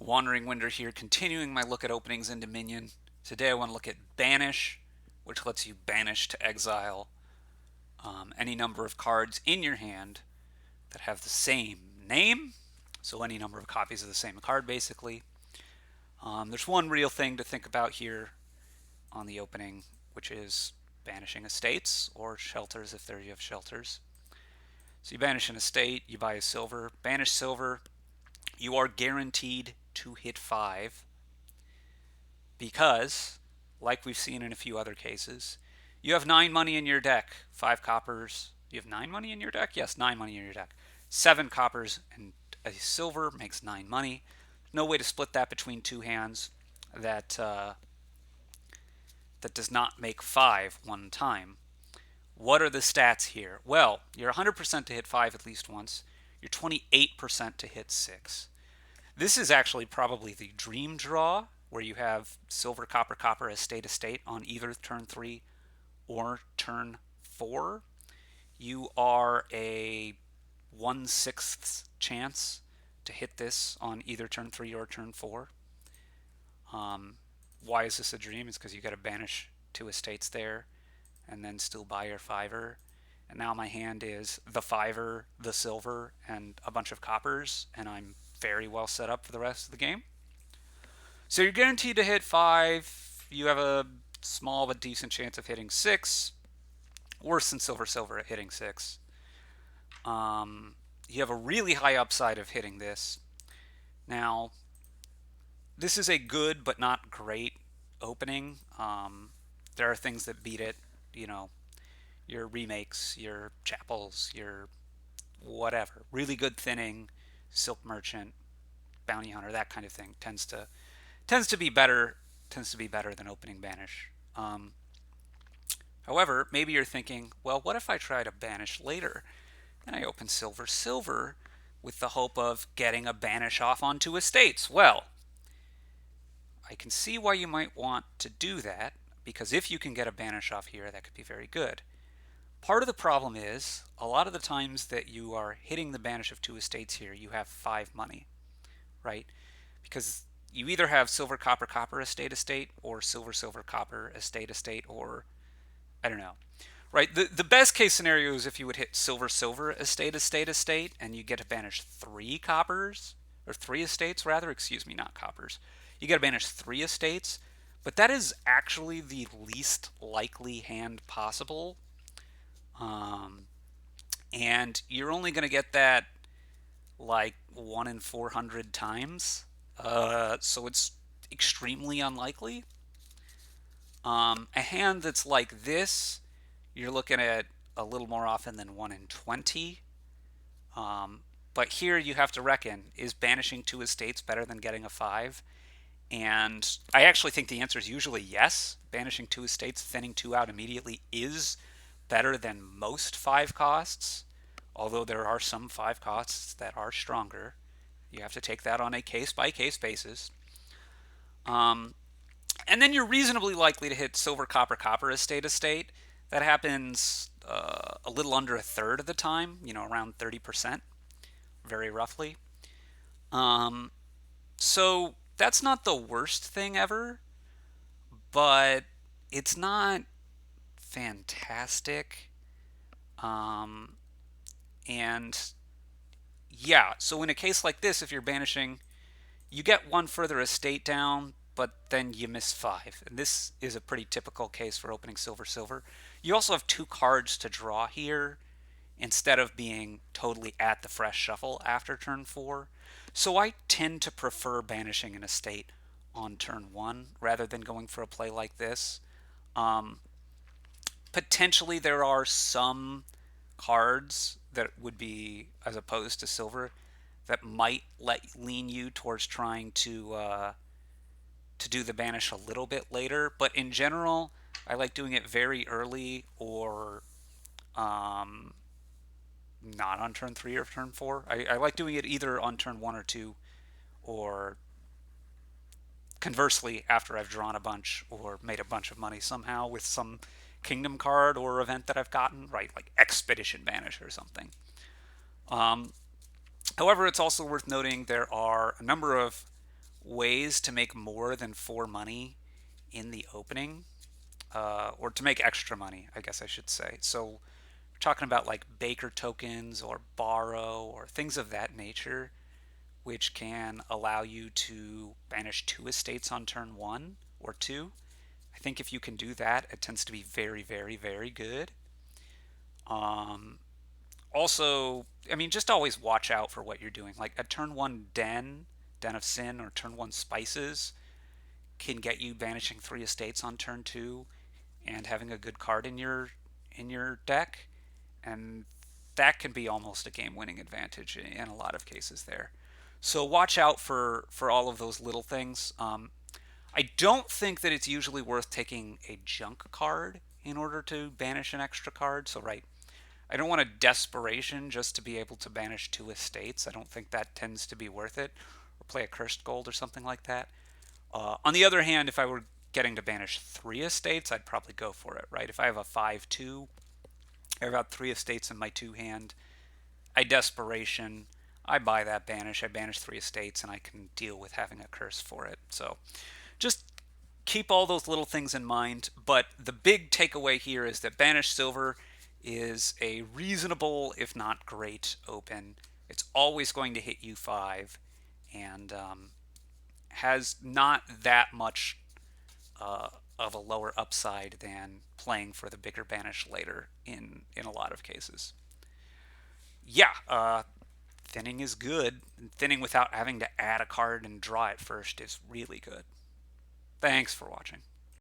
Wandering Winder here, continuing my look at openings in Dominion. Today I want to look at Banish, which lets you banish to exile any number of cards in your hand that have the same name, so any number of copies of the same card basically. There's one real thing to think about here on the opening, which is banishing estates or shelters if there you have shelters. So you banish an estate, you buy a silver, banish silver, you are guaranteed to hit 5 because, like we've seen in a few other cases, you have 9 money in your deck, 5 coppers. You have 9 money in your deck? Yes, 9 money in your deck. 7 coppers and a silver makes 9 money. No way to split that between two hands that that does not make 5 one time. What are the stats here? Well, you're 100% to hit 5 at least once. You're 28% to hit 6. This is actually probably the dream draw, where you have silver, copper, copper, estate on either turn 3 or turn 4. You are a 1/6 chance to hit this on either turn 3 or turn 4. Why is this a dream? It's because you got to banish 2 estates there and then still buy your 5er. And now my hand is the 5er, the silver, and a bunch of coppers, and I'm very well set up for the rest of the game. So you're guaranteed to hit 5. You have a small but decent chance of hitting 6. Worse than silver at hitting 6. You have a really high upside of hitting this. Now, this is a good but not great opening. There are things that beat it, you know, your remakes, your chapels, your whatever. Really good thinning, silk merchant, bounty hunter, that kind of thing tends to be better than opening banish. However, maybe you're thinking, well, what if I try to banish later and I open silver with the hope of getting a banish off onto estates? Well, I can see why you might want to do that, because if you can get a banish off here, that could be very good. Part of the problem is, a lot of the times that you are hitting the banish of 2 estates here, you have 5 money, right? Because you either have silver, copper, copper, estate, or silver, copper, estate, or I don't know. Right? The best case scenario is if you would hit silver, estate, and you get to banish 3 coppers, or 3 estates rather, excuse me, not coppers. You get to banish 3 estates, but that is actually the least likely hand possible. And you're only going to get that like 1 in 400 times. So it's extremely unlikely. A hand that's like this, you're looking at a little more often than 1 in 20. But here you have to reckon, is banishing 2 estates better than getting a 5? And I actually think the answer is usually yes. Banishing 2 estates, thinning 2 out immediately is better than most 5 costs, although there are some 5 costs that are stronger. You have to take that on a case-by-case basis. And then you're reasonably likely to hit silver, copper, copper, estate. That happens a little under a third of the time, around 30%, very roughly. So that's not the worst thing ever, but it's not fantastic. And yeah, so in a case like this, if you're banishing, you get 1 further estate down, but then you miss 5. And this is a pretty typical case for opening silver. You also have 2 cards to draw here instead of being totally at the fresh shuffle after turn 4. So I tend to prefer banishing an estate on turn 1 rather than going for a play like this. Potentially there are some cards that would be, as opposed to silver, that might lean you towards trying to do the banish a little bit later. But in general, I like doing it very early or not on turn 3 or turn 4. I like doing it either on turn 1 or 2, or conversely after I've drawn a bunch or made a bunch of money somehow with some kingdom card or event that I've gotten, right? Like Expedition Banish or something. However, it's also worth noting there are a number of ways to make more than 4 money in the opening, or to make extra money, I guess I should say. So we're talking about like Baker tokens or borrow or things of that nature, which can allow you to banish 2 estates on turn 1 or 2. I think if you can do that, it tends to be very, very, very good. Um, Also, I mean, just always watch out for what you're doing. Like a turn 1 Den of Sin, or turn 1 Spices can get you banishing 3 estates on turn 2 and having a good card in your deck, and that can be almost a game-winning advantage in a lot of cases there. So watch out for all of those little things. I don't think that it's usually worth taking a junk card in order to banish an extra card. So right, I don't want a desperation just to be able to banish 2 estates. I don't think that tends to be worth it. Or play a cursed gold or something like that. On the other hand, if I were getting to banish 3 estates, I'd probably go for it, right? If I have a 5/2, I've got 3 estates in my 2 hand. I desperation. I buy that banish. I banish 3 estates, and I can deal with having a curse for it. So just keep all those little things in mind. But the big takeaway here is that Banish Silver is a reasonable, if not great, open. It's always going to hit U5, and has not that much uh, of a lower upside than playing for the bigger Banish later in a lot of cases. Yeah, thinning is good. Thinning without having to add a card and draw it first is really good. Thanks for watching.